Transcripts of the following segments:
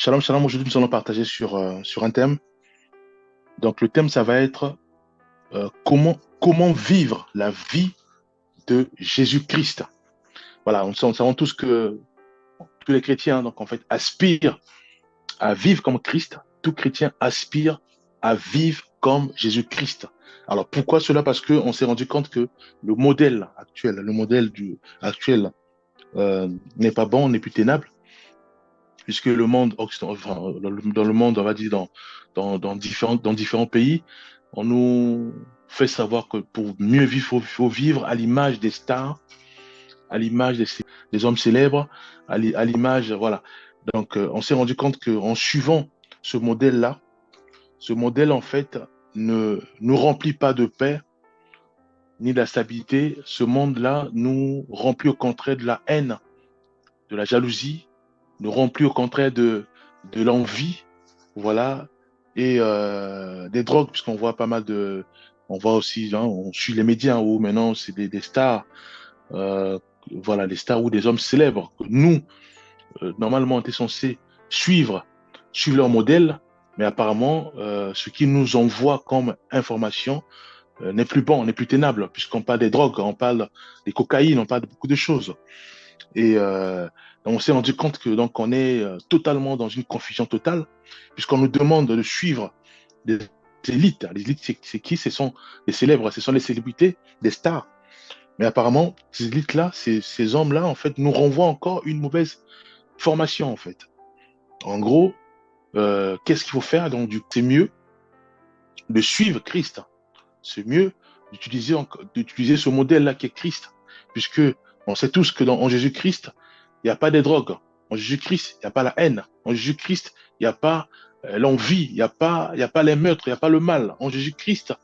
Shalom, shalom. Aujourd'hui, nous allons partager sur un thème. Donc, le thème, ça va être comment vivre la vie de Jésus-Christ. Voilà, nous savons tous que tous les chrétiens, donc en fait, aspirent à vivre comme Christ. Tout chrétien aspire à vivre comme Jésus-Christ. Alors, pourquoi cela? Parce qu'on s'est rendu compte que le modèle actuel n'est pas bon, n'est plus tenable, puisque le monde enfin, dans le monde, on va dire dans différents pays, on nous fait savoir que pour mieux vivre, faut vivre à l'image des stars, à l'image des hommes célèbres, à l'image, voilà. Donc, on s'est rendu compte qu'en suivant ce modèle-là, ce modèle, en fait, ne nous remplit pas de paix ni de la stabilité. Ce monde-là nous remplit au contraire de la haine, de la jalousie, nous remplit au contraire de l'envie, voilà, et des drogues, puisqu'on voit pas mal on voit aussi, hein, on suit les médias où maintenant c'est des stars, euh, voilà, des stars ou des hommes célèbres que nous, normalement, on était censés suivre, suivre leur modèle, mais apparemment, ce qu'ils nous envoient comme information n'est plus bon, n'est plus tenable, puisqu'on parle des drogues, on parle des cocaïnes, on parle de beaucoup de choses. Et on s'est rendu compte que donc on est totalement dans une confusion totale, puisqu'on nous demande de suivre des élites. Les élites, c'est qui? Ce sont les célèbres, ce sont les célébrités, des stars. Mais apparemment, ces élites-là, ces hommes-là, en fait, nous renvoient encore une mauvaise formation, en fait. En gros, qu'est-ce qu'il faut faire? Donc, c'est mieux de suivre Christ. C'est mieux d'utiliser ce modèle-là qui est Christ, puisque on sait tous que en Jésus-Christ, il n'y a pas de drogue. En Jésus-Christ, il n'y a pas la haine. En Jésus-Christ, il n'y a pas l'envie, il y a pas les meurtres, il n'y a pas le mal. En Jésus-Christ,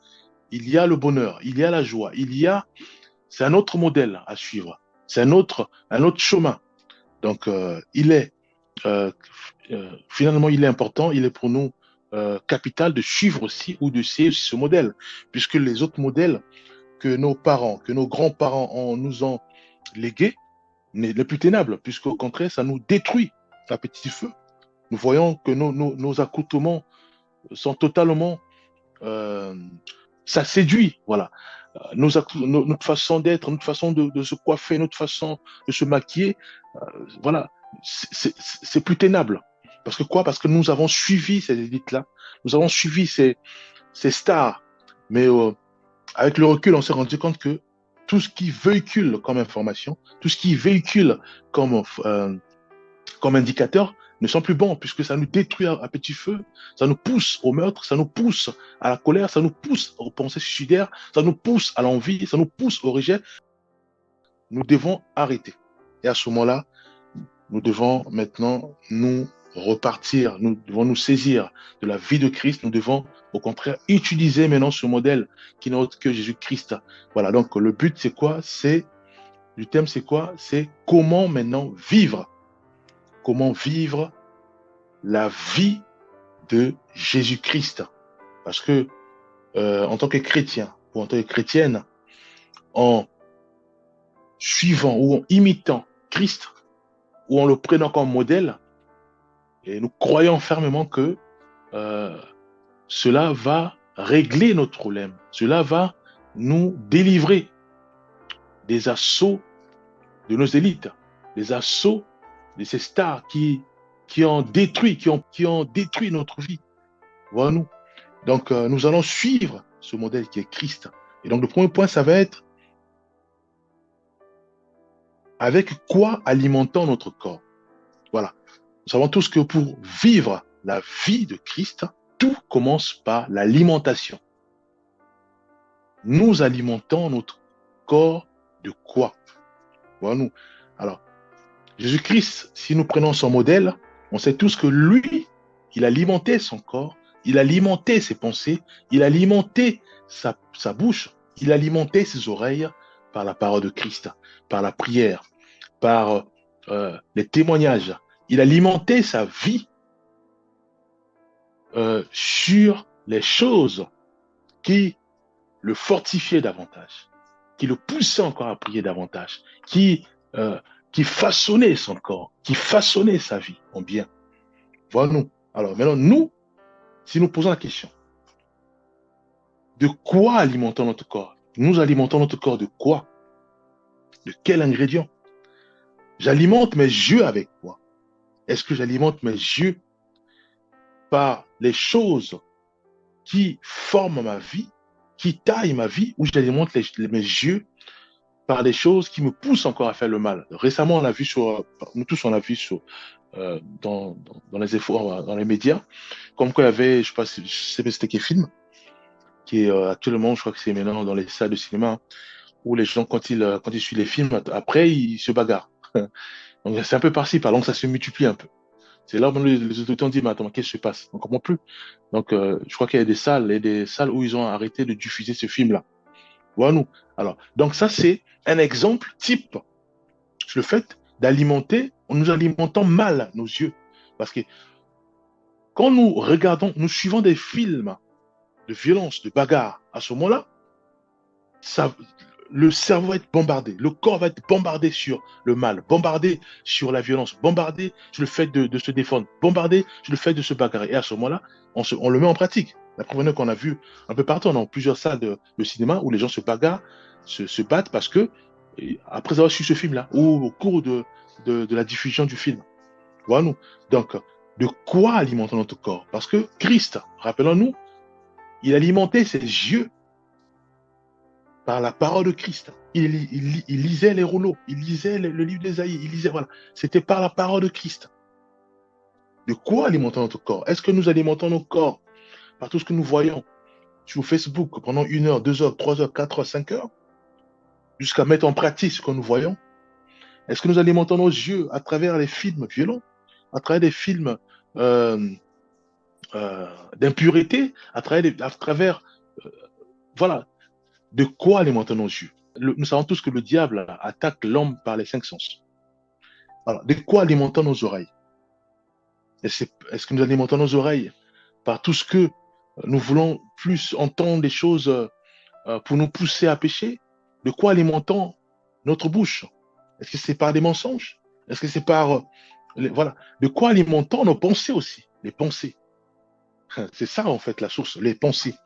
il y a le bonheur, il y a la joie, c'est un autre modèle à suivre. C'est un autre chemin. Donc, finalement, il est important, il est pour nous capital de suivre aussi ou de suivre ce modèle, puisque les autres modèles que nos parents, que nos grands-parents nous ont légués n'est plus tenable, puisqu'au contraire, ça nous détruit à petit feu. Nous voyons que nos accoutrements sont totalement... euh, ça séduit, voilà. Notre façon d'être, notre façon de se coiffer, notre façon de se maquiller, voilà, c'est plus tenable. Parce que quoi? Parce que nous avons suivi ces élites-là, nous avons suivi ces stars, mais avec le recul, on s'est rendu compte que tout ce qui véhicule comme information, tout ce qui véhicule comme, euh, comme indicateur ne sont plus bons, puisque ça nous détruit à petit feu, ça nous pousse au meurtre, ça nous pousse à la colère, ça nous pousse aux pensées suicidaires, ça nous pousse à l'envie, ça nous pousse au rejet. Nous devons arrêter. Et à ce moment-là, nous devons maintenant nous repartir, nous devons nous saisir de la vie de Christ, nous devons au contraire utiliser maintenant ce modèle qui n'est autre que Jésus-Christ. Voilà, donc le but c'est quoi? Le thème c'est quoi? C'est comment vivre la vie de Jésus-Christ. Parce que en tant que chrétien ou en tant que chrétienne, en suivant ou en imitant Christ ou en le prenant comme modèle, et nous croyons fermement que euh, cela va régler notre problème. Cela va nous délivrer des assauts de nos élites, des assauts de ces stars qui ont détruit notre vie. Voilà-nous. Donc, nous allons suivre ce modèle qui est Christ. Et donc, le premier point, ça va être avec quoi alimentons notre corps. Voilà. Nous savons tous que pour vivre la vie de Christ, tout commence par l'alimentation. Nous alimentons notre corps de quoi? Voilà nous. Alors, Jésus-Christ, si nous prenons son modèle, on sait tous que lui, il alimentait son corps, il alimentait ses pensées, il alimentait sa bouche, il alimentait ses oreilles par la parole de Christ, par la prière, par les témoignages. Il alimentait sa vie sur les choses qui le fortifiaient davantage, qui le poussaient encore à prier davantage, qui façonnait son corps, qui façonnait sa vie en bien. Voilà-nous. Alors maintenant, nous, si nous posons la question, de quoi alimentons notre corps? Nous alimentons notre corps de quoi? De quel ingrédient? J'alimente mes yeux avec quoi? Est-ce que j'alimente mes yeux par les choses qui forment ma vie, qui taillent ma vie, ou j'alimente mes yeux par des choses qui me poussent encore à faire le mal? Récemment, on a vu nous tous, on a vu dans les efforts, dans les médias, comme quoi il y avait, je sais pas, je sais pas c'était quel film, qui est actuellement, je crois que c'est maintenant dans les salles de cinéma, où les gens, quand ils suivent les films, après, ils se bagarrent. Donc, c'est un peu par-ci, par là, donc ça se multiplie un peu. C'est là où les autorités ont dit, mais attends, qu'est-ce qui se passe? On comprend plus. Donc, je crois qu'il y a des salles où ils ont arrêté de diffuser ce film-là. Voilà, nous. Alors, donc ça, c'est un exemple type sur le fait d'alimenter, en nous alimentant mal nos yeux. Parce que quand nous regardons, nous suivons des films de violence, de bagarre, à ce moment-là, ça, le cerveau va être bombardé, le corps va être bombardé sur le mal, bombardé sur la violence, bombardé sur le fait de se défendre, bombardé sur le fait de se bagarrer. Et à ce moment-là, on le met en pratique. La preuve qu'on a vu un peu partout, dans plusieurs salles de cinéma où les gens se bagarrent, se battent parce que, après avoir su ce film-là, ou au cours de la diffusion du film. Voilà nous. Donc, de quoi alimentons notre corps? Parce que Christ, rappelons-nous, il alimentait ses yeux par la parole de Christ. Il lisait les rouleaux, il lisait le livre d'Ésaïe, il lisait, voilà. C'était par la parole de Christ. De quoi alimentons notre corps? Est-ce que nous alimentons nos corps par tout ce que nous voyons sur Facebook pendant 1 heure, 2 heures, 3 heures, 4 heures, 5 heures, jusqu'à mettre en pratique ce que nous voyons? Est-ce que nous alimentons nos yeux à travers les films violents, à travers des films euh, d'impureté, à travers voilà, de quoi alimentons nos yeux? Nous savons tous que le diable attaque l'homme par les 5 sens. Alors, de quoi alimentons nos oreilles? Est-ce que nous alimentons nos oreilles par tout ce que nous voulons plus entendre des choses pour nous pousser à pécher? De quoi alimentons notre bouche? Est-ce que c'est par des mensonges? Est-ce que c'est par... voilà. De quoi alimentons nos pensées aussi? Les pensées. C'est ça, en fait, la source, les pensées.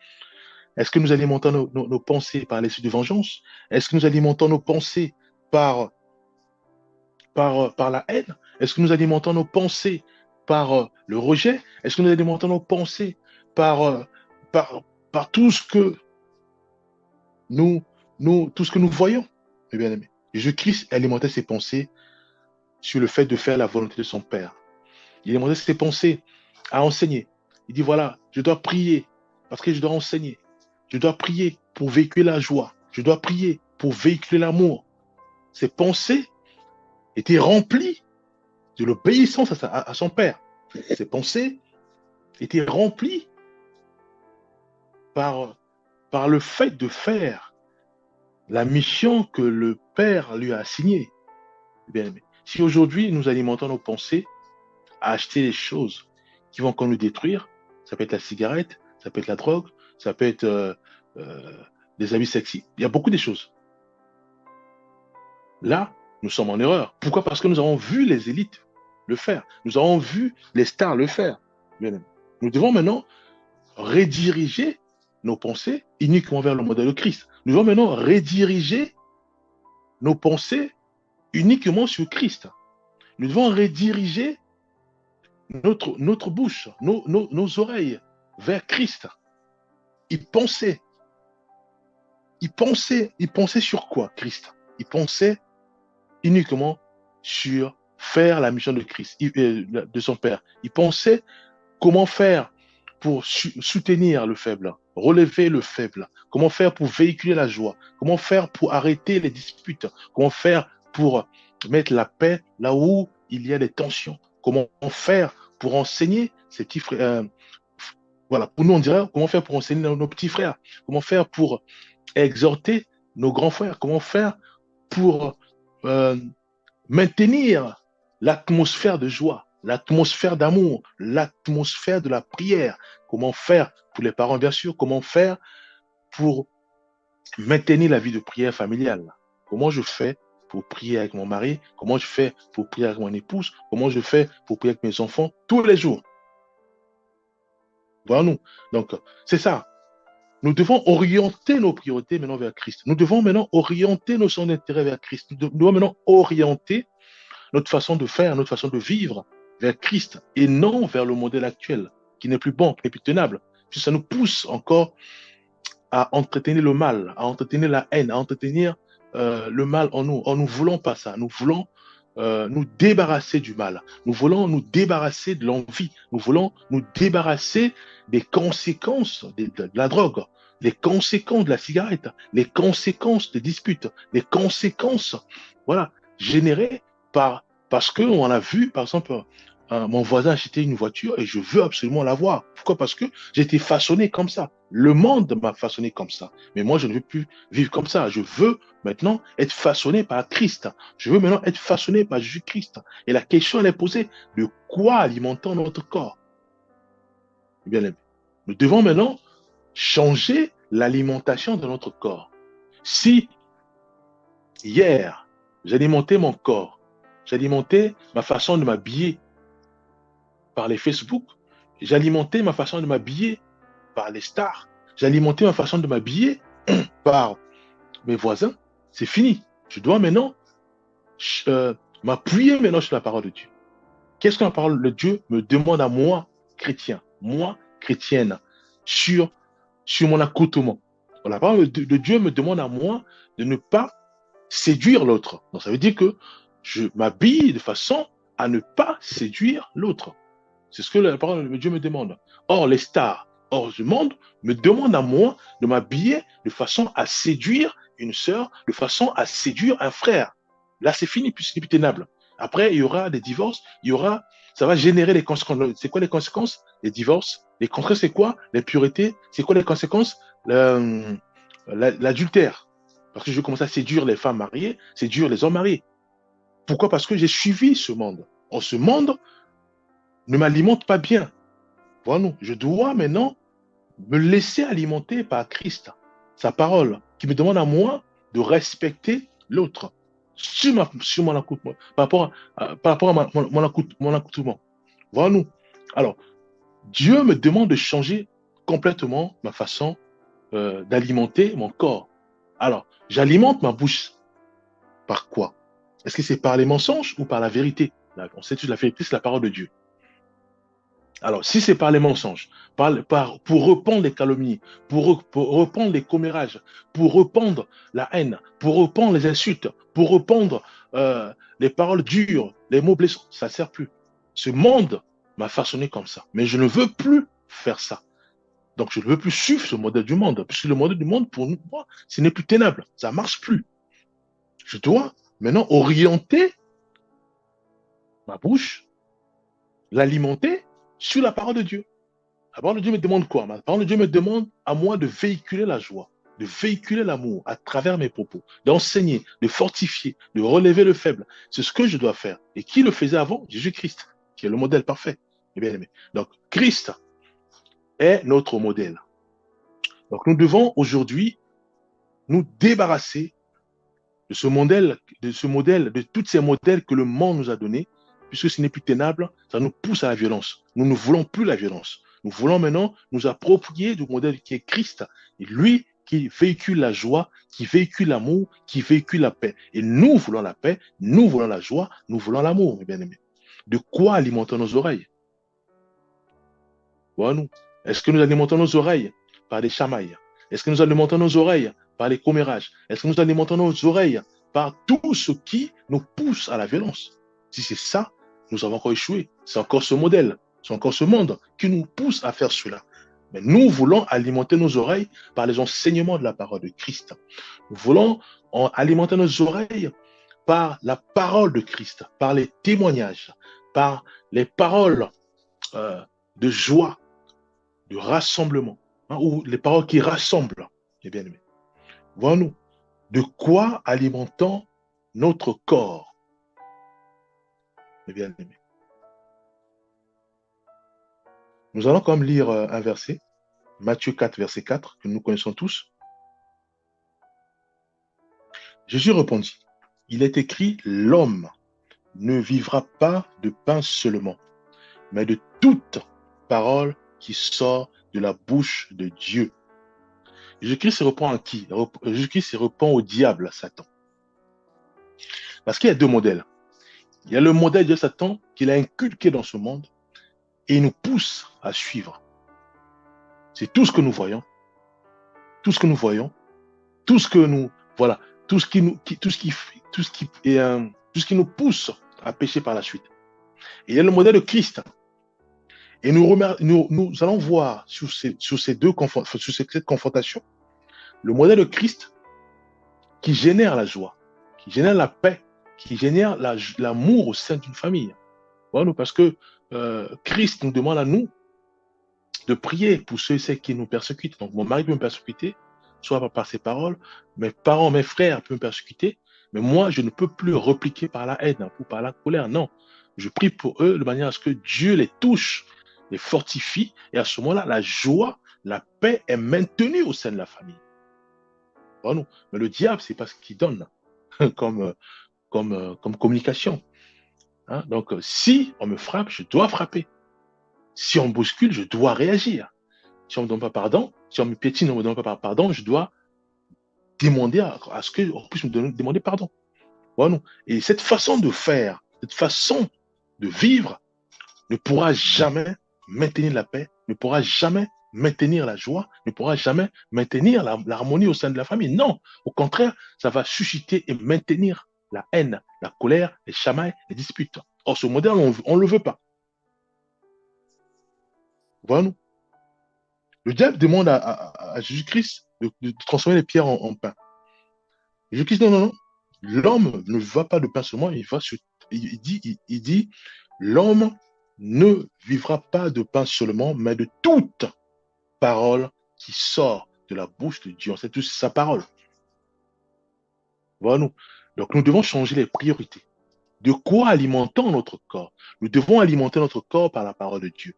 Est-ce que nous alimentons nos pensées par l'esprit de vengeance? Est-ce que nous alimentons nos pensées par, par la haine? Est-ce que nous alimentons nos pensées par le rejet? Est-ce que nous alimentons nos pensées par, par, par tout ce que tout ce que nous voyons? Mes bien-aimés, Jésus-Christ alimentait ses pensées sur le fait de faire la volonté de son Père. Il alimentait ses pensées à enseigner. Il dit, voilà, je dois prier parce que je dois enseigner. Je dois prier pour véhiculer la joie. Je dois prier pour véhiculer l'amour. Ses pensées étaient remplies de l'obéissance à son Père. Ses pensées étaient remplies par le fait de faire la mission que le Père lui a assignée. Bien, si aujourd'hui nous alimentons nos pensées à acheter des choses qui vont encore nous détruire, ça peut être la cigarette, ça peut être la drogue, ça peut être des habits sexy. Il y a beaucoup de choses. Là, nous sommes en erreur. Pourquoi? Parce que nous avons vu les élites le faire. Nous avons vu les stars le faire. Nous devons maintenant rediriger nos pensées uniquement vers le modèle de Christ. Nous devons maintenant rediriger nos pensées uniquement sur Christ. Nous devons rediriger notre bouche, nos oreilles vers Christ. Il pensait sur quoi, Christ? Il pensait uniquement sur faire la mission de Christ, de son Père. Il pensait comment faire pour soutenir le faible, relever le faible, comment faire pour véhiculer la joie, comment faire pour arrêter les disputes, comment faire pour mettre la paix là où il y a des tensions, comment faire pour enseigner ces petits frères, voilà, pour nous on dirait comment faire pour enseigner nos petits frères, comment faire pour exhorter nos grands frères, comment faire pour euh, maintenir l'atmosphère de joie, l'atmosphère d'amour, l'atmosphère de la prière. Comment faire pour les parents, bien sûr, comment faire pour maintenir la vie de prière familiale. Comment je fais pour prier avec mon mari, comment je fais pour prier avec mon épouse, comment je fais pour prier avec mes enfants tous les jours. Voyons-nous. Donc, c'est ça. Nous devons orienter nos priorités maintenant vers Christ. Nous devons maintenant orienter nos centres d'intérêt vers Christ. Nous devons maintenant orienter notre façon de faire, notre façon de vivre vers Christ et non vers le modèle actuel qui n'est plus bon, qui n'est plus tenable. Puis ça nous pousse encore à entretenir le mal, à entretenir la haine, à entretenir le mal en nous. Or, nous ne voulons pas ça. Nous voulons nous débarrasser du mal. Nous voulons nous débarrasser de l'envie. Nous voulons nous débarrasser des conséquences de la drogue, les conséquences de la cigarette, les conséquences des disputes, les conséquences, voilà, générées parce qu'on a vu, par exemple, mon voisin a acheté une voiture et je veux absolument l'avoir. Pourquoi? Parce que j'ai été façonné comme ça. Le monde m'a façonné comme ça. Mais moi, je ne veux plus vivre comme ça. Je veux maintenant être façonné par Christ. Je veux maintenant être façonné par Jésus-Christ. Et la question, elle est posée, de quoi alimentons notre corps? Bien aimé. Nous devons maintenant changer l'alimentation de notre corps. Si hier, j'alimentais mon corps, j'alimentais ma façon de m'habiller par les Facebook, j'alimentais ma façon de m'habiller par les stars, j'alimentais ma façon de m'habiller par mes voisins, c'est fini. Je dois maintenant m'appuyer maintenant sur la parole de Dieu. Qu'est-ce que la parole de Dieu me demande à moi, chrétien, moi, chrétienne, sur mon accoutrement? La parole de Dieu me demande à moi de ne pas séduire l'autre. Donc ça veut dire que je m'habille de façon à ne pas séduire l'autre. C'est ce que la parole de Dieu me demande. Or, les stars, hors du monde, me demandent à moi de m'habiller de façon à séduire une sœur, de façon à séduire un frère. Là, c'est fini, puis c'est plus tenable. Après, il y aura des divorces, ça va générer des conséquences. C'est quoi les conséquences? Les divorces. Les conséquences, c'est quoi? L'impureté. C'est quoi les conséquences? L'adultère. Parce que je commence à séduire les femmes mariées, séduire les hommes mariés. Pourquoi? Parce que j'ai suivi ce monde. Or, ce monde ne m'alimente pas bien. Voilà, je dois maintenant me laisser alimenter par Christ, sa parole, qui me demande à moi de respecter l'autre sur mon accoutrement, par rapport à mon accoutrement. Voilà. Alors, Dieu me demande de changer complètement ma façon d'alimenter mon corps. Alors, j'alimente ma bouche par quoi? Est-ce que c'est par les mensonges ou par la vérité? On sait que la vérité, c'est la parole de Dieu. Alors, si c'est par les mensonges, pour répandre les calomnies, pour répandre les commérages, pour répandre la haine, pour répandre les insultes, pour répandre les paroles dures, les mots blessants, ça ne sert plus. Ce monde m'a façonné comme ça. Mais je ne veux plus faire ça. Donc, je ne veux plus suivre ce modèle du monde. Puisque le modèle du monde, pour moi, ce n'est plus tenable. Ça ne marche plus. Je dois maintenant orienter ma bouche, l'alimenter sur la parole de Dieu. La parole de Dieu me demande quoi? La parole de Dieu me demande à moi de véhiculer la joie, de véhiculer l'amour à travers mes propos, d'enseigner, de fortifier, de relever le faible. C'est ce que je dois faire. Et qui le faisait avant? Jésus-Christ, qui est le modèle parfait. Bien aimé. Donc, Christ est notre modèle. Donc, nous devons aujourd'hui nous débarrasser de ce modèle, de tous ces modèles que le monde nous a donnés, puisque ce n'est plus tenable, ça nous pousse à la violence. Nous ne voulons plus la violence. Nous voulons maintenant nous approprier du modèle qui est Christ, et lui qui véhicule la joie, qui véhicule l'amour, qui véhicule la paix. Et nous voulons la paix, nous voulons la joie, nous voulons l'amour, mes bien-aimés. De quoi alimentons nos oreilles? Voilà, nous. Est-ce que nous alimentons nos oreilles par des chamailles? Est-ce que nous alimentons nos oreilles par les commérages? Est-ce que nous alimentons nos oreilles par tout ce qui nous pousse à la violence? Si c'est ça, nous avons encore échoué. C'est encore ce modèle, c'est encore ce monde qui nous pousse à faire cela. Mais nous voulons alimenter nos oreilles par les enseignements de la parole de Christ. Nous voulons alimenter nos oreilles par la parole de Christ, par les témoignages, par les paroles de joie, de rassemblement, ou les paroles qui rassemblent, les bien-aimés. Voyons-nous, de quoi alimentons notre corps, les bien-aimés. Nous allons quand même lire un verset, Matthieu 4, verset 4, que nous connaissons tous. Jésus répondit, il est écrit, l'homme ne vivra pas de pain seulement, mais de toute parole qui sort de la bouche de Dieu. Jésus-Christ se reprend à qui? Jésus-Christ se reprend au diable, à Satan. Parce qu'il y a deux modèles. Il y a le modèle de Satan qu'il a inculqué dans ce monde et il nous pousse à suivre. C'est tout ce que nous voyons, tout ce que nous voyons, tout ce que nous, voilà, tout ce qui nous, tout ce qui nous pousse à pécher par la suite. Et il y a le modèle de Christ. Et nous allons voir sur cette confrontation, le modèle de Christ qui génère la joie, qui génère la paix, qui génère l'amour au sein d'une famille. Voilà, parce que Christ nous demande à nous de prier pour ceux et celles qui nous persécutent. Donc mon mari peut me persécuter, soit par ses paroles, mes parents, mes frères peuvent me persécuter, mais moi je ne peux plus repliquer par la haine ou par la colère. Non, je prie pour eux de manière à ce que Dieu les touche, les fortifie, et à ce moment-là, la joie, la paix est maintenue au sein de la famille. Voilà. Mais le diable, c'est pas ce qu'il donne comme communication. Hein? Donc, si on me frappe, je dois frapper. Si on me bouscule, je dois réagir. Si on ne me donne pas pardon, si on me piétine, on ne me donne pas pardon, je dois demander à ce qu'on puisse me demander pardon. Voilà. Et cette façon de faire, cette façon de vivre ne pourra jamais maintenir la paix, ne pourra jamais maintenir la joie, ne pourra jamais maintenir l'harmonie au sein de la famille. Non, au contraire, ça va susciter et maintenir la haine, la colère, les chamailles, les disputes. Or, ce modèle, on ne le veut pas. Voilà. Le diable demande à Jésus-Christ de transformer les pierres en pain. Jésus-Christ, non, non, non. L'homme ne va pas de pain seulement, il dit, l'homme ne vivra pas de pain seulement, mais de toute parole qui sort de la bouche de Dieu. C'est tout sa parole. Voilà. Donc nous devons changer les priorités. De quoi alimentons notre corps? Nous devons alimenter notre corps par la parole de Dieu.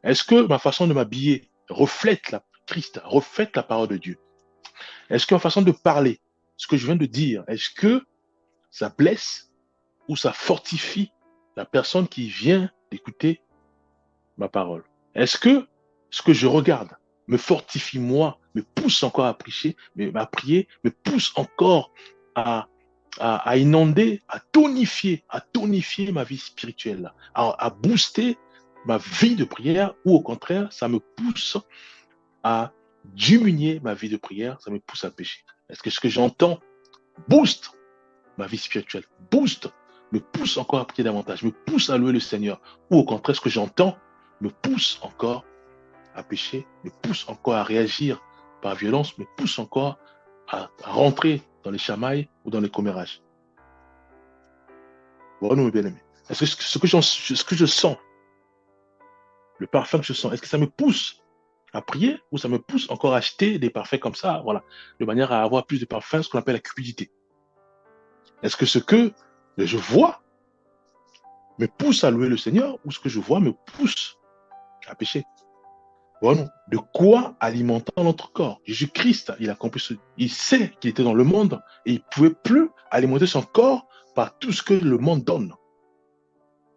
Est-ce que ma façon de m'habiller reflète Christ, reflète la parole de Dieu? Est-ce que ma façon de parler, ce que je viens de dire, est-ce que ça blesse ou ça fortifie la personne qui vient d'écouter ma parole? Est-ce que ce que je regarde me fortifie moi, me pousse encore à prier, me pousse encore à inonder, à tonifier ma vie spirituelle, à booster ma vie de prière, ou au contraire, ça me pousse à diminuer ma vie de prière, ça me pousse à pécher? Est-ce que ce que j'entends booste ma vie spirituelle, me pousse encore à prier davantage, me pousse à louer le Seigneur, ou au contraire, ce que j'entends me pousse encore à pécher, me pousse encore à réagir par violence, me pousse encore à rentrer dans les chamailles ou dans les commérages? Voilà, mes bien-aimés. Est-ce que ce que je sens, le parfum que je sens, est-ce que ça me pousse à prier ou ça me pousse encore à acheter des parfums comme ça, voilà, de manière à avoir plus de parfums, ce qu'on appelle la cupidité? Est-ce que ce que je vois me pousse à louer le Seigneur ou ce que je vois me pousse à pécher? Voilà. De quoi alimentant notre corps? Jésus-Christ, il sait qu'il était dans le monde et il ne pouvait plus alimenter son corps par tout ce que le monde donne.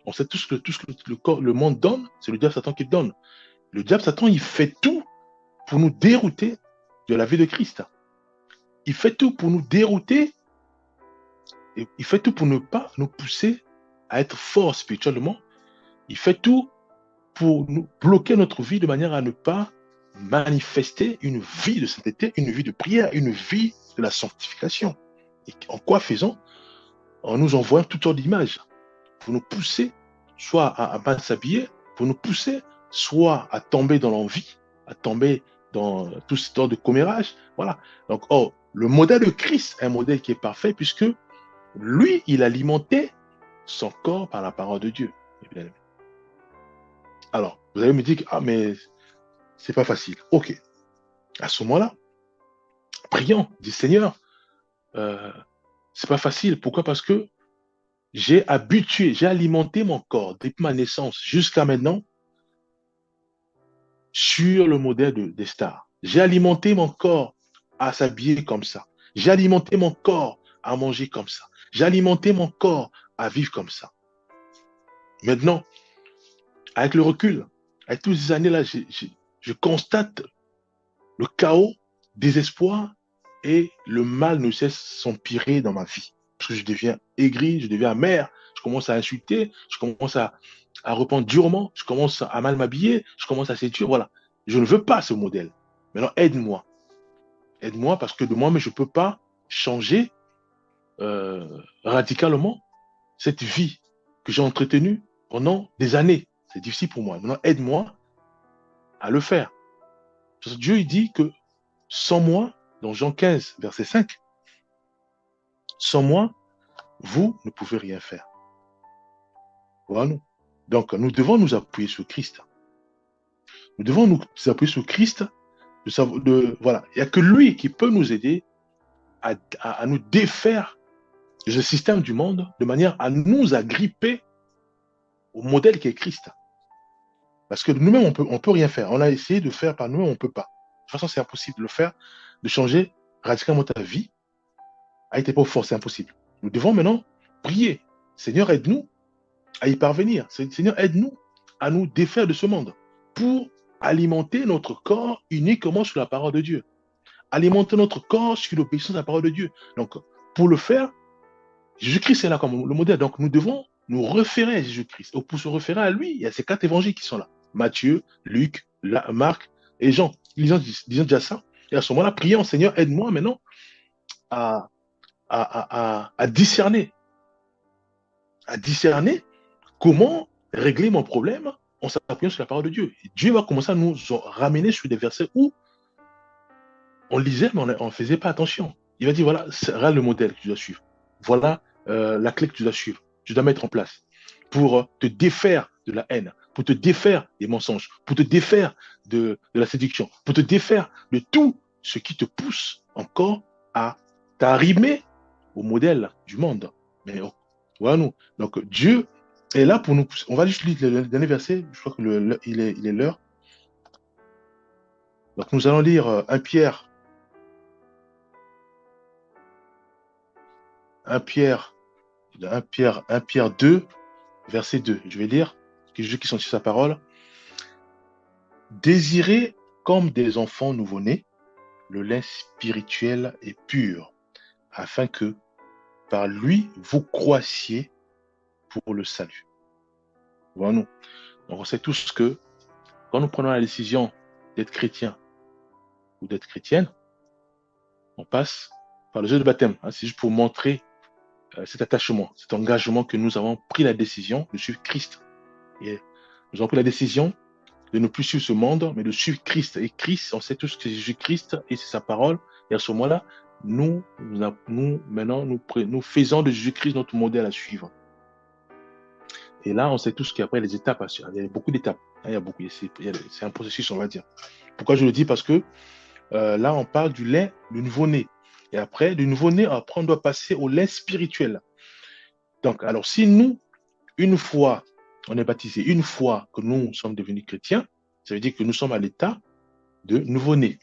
On sait tout ce que le monde donne, c'est le diable Satan qui le donne. Le diable Satan, il fait tout pour nous dérouter de la vie de Christ. Il fait tout pour nous dérouter. Et il fait tout pour ne pas nous pousser à être forts spirituellement. Il fait tout pour nous bloquer notre vie de manière à ne pas manifester une vie de sainteté, une vie de prière, une vie de la sanctification. Et en quoi faisant? En nous envoyant toutes sortes d'images pour nous pousser soit à mal s'habiller, pour nous pousser soit à tomber dans l'envie, à tomber dans tout ce temps de commérage. Voilà. Donc, le modèle de Christ est un modèle qui est parfait puisque lui, il alimentait son corps par la parole de Dieu. Alors, vous allez me dire, mais c'est pas facile. Ok. À ce moment-là, prions, dit Seigneur, c'est pas facile. Pourquoi? Parce que j'ai alimenté mon corps depuis ma naissance jusqu'à maintenant sur le modèle des stars. J'ai alimenté mon corps à s'habiller comme ça. J'ai alimenté mon corps à manger comme ça. J'ai alimenté mon corps à vivre comme ça. Maintenant, avec le recul, avec toutes ces années-là, je constate le chaos, désespoir et le mal ne cesse de s'empirer dans ma vie. Parce que je deviens aigri, je deviens amer, je commence à insulter, je commence à répondre durement, je commence à mal m'habiller, je commence à séduire. Voilà. Je ne veux pas ce modèle. Maintenant, aide-moi. Aide-moi parce que de moi, mais je ne peux pas changer radicalement cette vie que j'ai entretenue pendant des années. C'est difficile pour moi. Maintenant, aide-moi à le faire. Parce que Dieu, il dit que sans moi, dans Jean 15, verset 5, sans moi, vous ne pouvez rien faire. Voilà. Donc, nous devons nous appuyer sur Christ. Nous devons nous appuyer sur Christ. Voilà. Il n'y a que lui qui peut nous aider à nous défaire du système du monde de manière à nous agripper au modèle qui est Christ. Parce que nous-mêmes, on peut rien faire. On a essayé de faire par nous-mêmes, on ne peut pas. De toute façon, c'est impossible de le faire, de changer radicalement ta vie avec tes propres forces, c'est impossible. Nous devons maintenant prier. Seigneur, aide-nous à y parvenir. Seigneur, aide-nous à nous défaire de ce monde pour alimenter notre corps uniquement sur la parole de Dieu. Alimenter notre corps sur l'obéissance à la parole de Dieu. Donc, pour le faire, Jésus-Christ est là comme le modèle. Donc, nous devons nous référer à Jésus-Christ. Et pour se référer à lui, il y a ces 4 évangiles qui sont là. Matthieu, Luc, Marc et Jean. Ils ont déjà ça. Et à ce moment-là, prions, Seigneur, aide-moi maintenant à discerner. À discerner comment régler mon problème en s'appuyant sur la parole de Dieu. Et Dieu va commencer à nous ramener sur des versets où on lisait, mais on ne faisait pas attention. Il va dire, voilà, c'est le modèle que tu dois suivre. Voilà la clé que tu dois suivre. Tu dois mettre en place pour te défaire de la haine, pour te défaire des mensonges, pour te défaire de la séduction, pour te défaire de tout ce qui te pousse encore à t'arrimer au modèle du monde. Mais voilà, nous. Donc Dieu est là pour nous. On va juste lire le dernier verset. Je crois que il est l'heure. Donc nous allons lire 1 Pierre 2, verset 2. Je vais lire, Jésus qui sont sur sa parole. Désirez comme des enfants nouveau-nés le lait spirituel et pur, afin que par lui vous croissiez pour le salut. Voilà nous. Donc on sait tous que quand nous prenons la décision d'être chrétien ou d'être chrétienne, on passe par le jeu de baptême. C'est juste pour montrer cet attachement, cet engagement que nous avons pris la décision de suivre Christ. Et nous avons pris la décision de ne plus suivre ce monde, mais de suivre Christ. Et Christ, on sait tous que Jésus-Christ et c'est sa parole. Et à ce moment-là, nous faisons de Jésus-Christ notre modèle à suivre. Et là, on sait tous qu'après les étapes à suivre. Il y a beaucoup d'étapes. C'est un processus, on va dire. Pourquoi je le dis? Parce que là, on parle du lait, du nouveau-né. Et après, du nouveau-né, après, on doit passer au lait spirituel. Donc, alors, si nous, une fois, on est baptisé, une fois que nous sommes devenus chrétiens, ça veut dire que nous sommes à l'état de nouveau-né.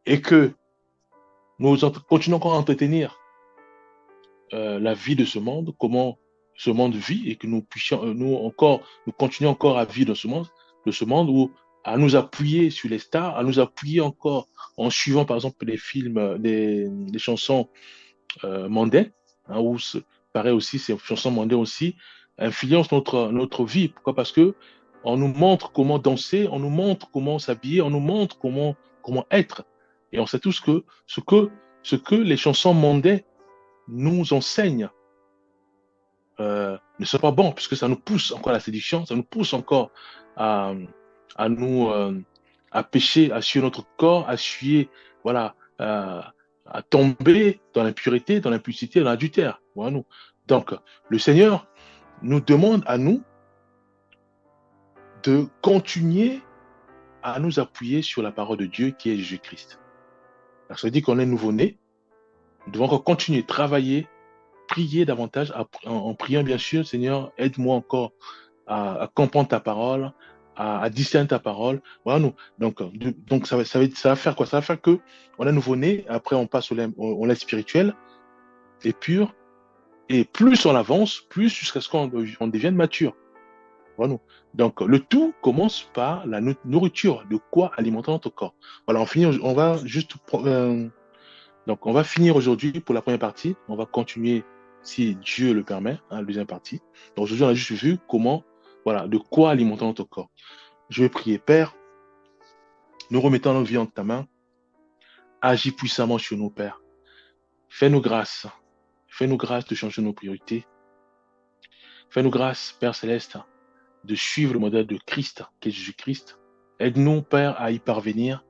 Et que nous continuons encore à entretenir la vie de ce monde, comment ce monde vit, et que nous puissions, nous continuons encore à vivre dans ce monde où à nous appuyer sur les stars, à nous appuyer encore en suivant par exemple les films, des chansons mondaines, où pareil aussi, ces chansons mondaines aussi influencent notre vie. Pourquoi? Parce que on nous montre comment danser, on nous montre comment s'habiller, on nous montre comment être. Et on sait tous que ce que les chansons mondaines nous enseignent ne sont pas bons, puisque ça nous pousse encore à la séduction, ça nous pousse encore à pécher, à suer notre corps, à suer, voilà, à tomber dans l'impureté, dans l'impudicité, dans l'adultère. Voilà, nous. Donc, le Seigneur nous demande à nous de continuer à nous appuyer sur la parole de Dieu qui est Jésus-Christ. Alors, ça veut dire qu'on est nouveau-né, nous devons encore continuer, travailler, prier davantage, en priant bien sûr, Seigneur, aide-moi encore à comprendre ta parole, à discerner ta parole. Voilà, nous. Donc ça va faire quoi? Ça va faire que on est nouveau-né, après on passe au lait spirituel et pur, et plus on avance, plus jusqu'à ce qu'on devienne mature. Voilà. Donc, le tout commence par la nourriture, de quoi alimenter notre corps. Voilà, on va juste, donc on va finir aujourd'hui pour la première partie. On va continuer, si Dieu le permet, hein, la deuxième partie. Donc aujourd'hui, on a juste vu comment, voilà, de quoi alimenter notre corps. Je vais prier, Père, nous remettons notre vie entre ta main. Agis puissamment sur nos pères. Fais-nous grâce. Fais-nous grâce de changer nos priorités. Fais-nous grâce, Père céleste, de suivre le modèle de Christ, qui est Jésus-Christ. Aide-nous, Père, à y parvenir.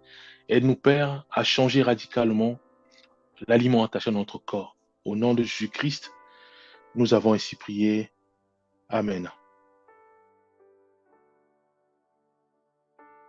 Aide-nous, Père, à changer radicalement l'aliment attaché à notre corps. Au nom de Jésus-Christ, nous avons ainsi prié. Amen.